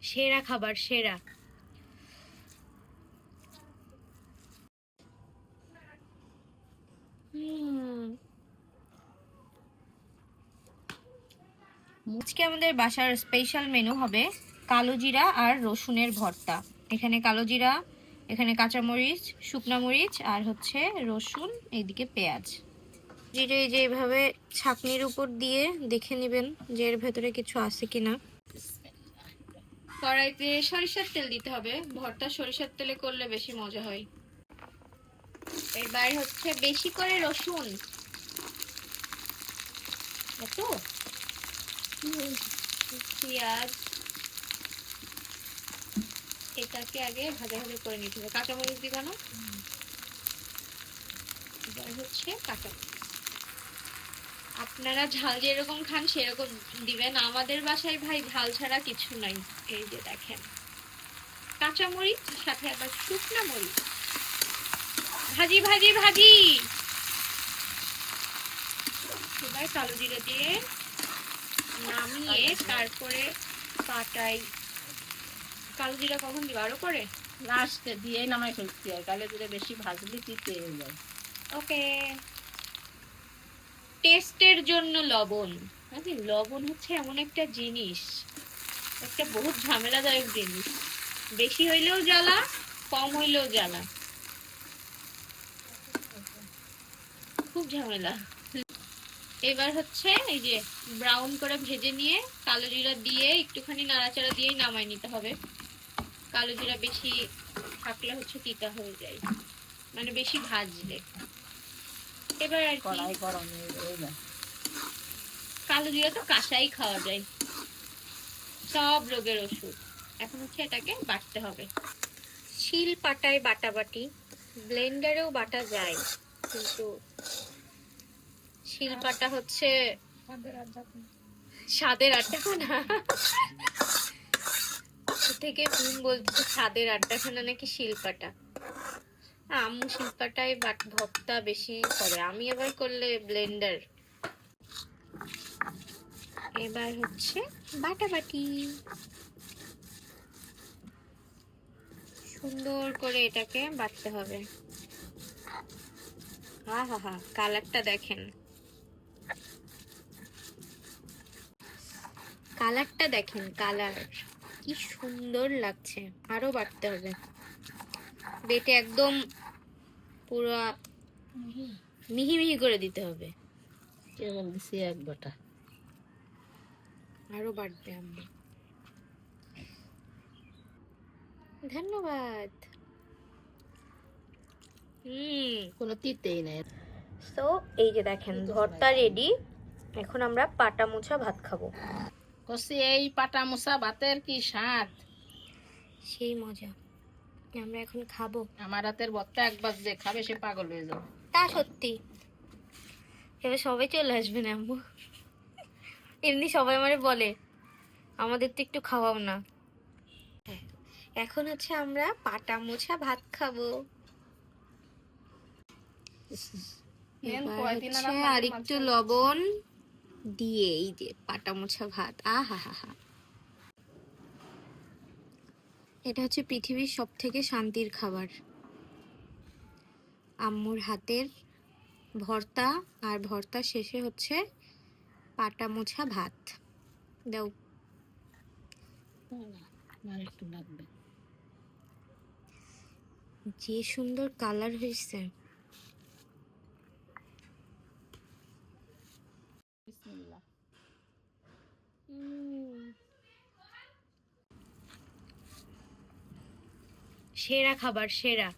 সেরা খাবার, সেরা। আজকে আমাদের বাসার স্পেশাল মেনু হবে কালো জিরা আর রসুনের ভর্তা। এখানে কালো জিরা, এখানে কাঁচামরিচ, শুকনা মরিচ আর হচ্ছে রসুন, এইদিকে পেঁয়াজ। জিরে এই যে এইভাবে ছাঁকনির উপর দিয়ে দেখে নেবেন যে এর ভেতরে কিছু আছে কিনা। কড়াইতে সরিষার তেল দিতে হবে, ভর্তা সরিষার তেলে করলে বেশি মজা হয়। এবার হচ্ছে বেশি করে রসুন, এত পেঁয়াজ, এটাকে আগে ভাজা ভাজা করে নিতে হবে। কাঁচামরিচ দিবা না? এবার হচ্ছে কাঁচামরিচ। আপনারা ঝাল যেরকম খান সেরকম দিবেন, আমাদের বাসায় ভাই ঝাল ছাড়া কিছু নাই। এই যে দেখেন কাঁচামরিচ, সাথে আবার শুকনা মরিচ, ভাজি ভাজি ভাজি। এবার কালো জিরা দিয়ে নামিয়ে তারপরে পাটাই। কালো জিরা কখন দিবা? আরো পরে লাস্টে দিয়ে নামাই ফেলতে হয়, কালো জিরা বেশি ভাজলে তিতে হয়ে যায়। ওকে। টেস্টের জন্য লবণ। লবণ হচ্ছে এমন একটা জিনিস, একটা বহুত ঝামেলাদায়ক জিনিস। বেশি হইলেও জ্বালা, কম হইলেও জ্বালা, খুব ঝামেলা। এবার হচ্ছে এই যে ব্রাউন করে ভেজে নিয়ে কালো জিরা দিয়ে একটুখানি নাড়াচাড়া দিয়ে নামাই নিতে হবে। কালো জিরা বেশি থাকলে হচ্ছে তিতা হয়ে যায়, মানে বেশি ভাজলে। এবার আর কড়াই গরম হয়ে যায়। কালো জিরা তো কাঁচাই খাওয়া যায়, সব রোগের ওষুধ। এখন হচ্ছে এটাকে বাটতে হবে। শিল পাটায় বাটাবাটি, ব্লেন্ডারেও বাটা যায়, কিন্তু শিল পাটা হচ্ছে স্বাদের আড্ডাখানা থেকে বলতে স্বাদের আড্ডাখানা নাকি শিলপাটা। আম্মু শিলপাটায় ভর্তা বেশি করে, আমি আবার করলে ব্লেন্ডার। এবার হচ্ছে বাটাবাটি, সুন্দর করে এটাকে বাটতে হবে। হা হা হা, কালারটা দেখেন, কালারটা দেখেন, কালার কি সুন্দর লাগছে। আরো বাটতে হবে, বেটে একদম পুরো মিহি মিহি করে দিতে হবে। কেমন দিছি এক বাটা, আরো বাটবে আম্মু। ধন্যবাদ। কোনো তিতেই নেই। তো এই যে দেখেন ভর্তা রেডি। এখন আমরা পাটা মোছা ভাত খাবো। কষি এই পাটা মোছা ভাতের কি স্বাদ, সেই মজা। আমরা এখন খাবো। আমার হাতের ভর্তা একবার যে খাবে সে পাগল হয়ে যাবে। তা সত্যি, এবার সবাই চলে আসবে না আম্মু। এমনি সবাই আমারে বলে আমাদের তো একটু খাওয়াও না। এখন হচ্ছে আমরা পাটা মোছা ভাত খাবো। আর একটু লবণ দিয়ে এই যে পাটা মোছা ভাত, আহা হা হা। এটা হচ্ছে পৃথিবীর সব থেকে শান্তির খাবার, আম্মুর হাতের ভর্তা, আর ভর্তা শেষে হচ্ছে পাটা মোছা ভাত। দাও। একটু লাগবে। যে সুন্দর কালার হয়েছে। সেরা খাবার, সেরা।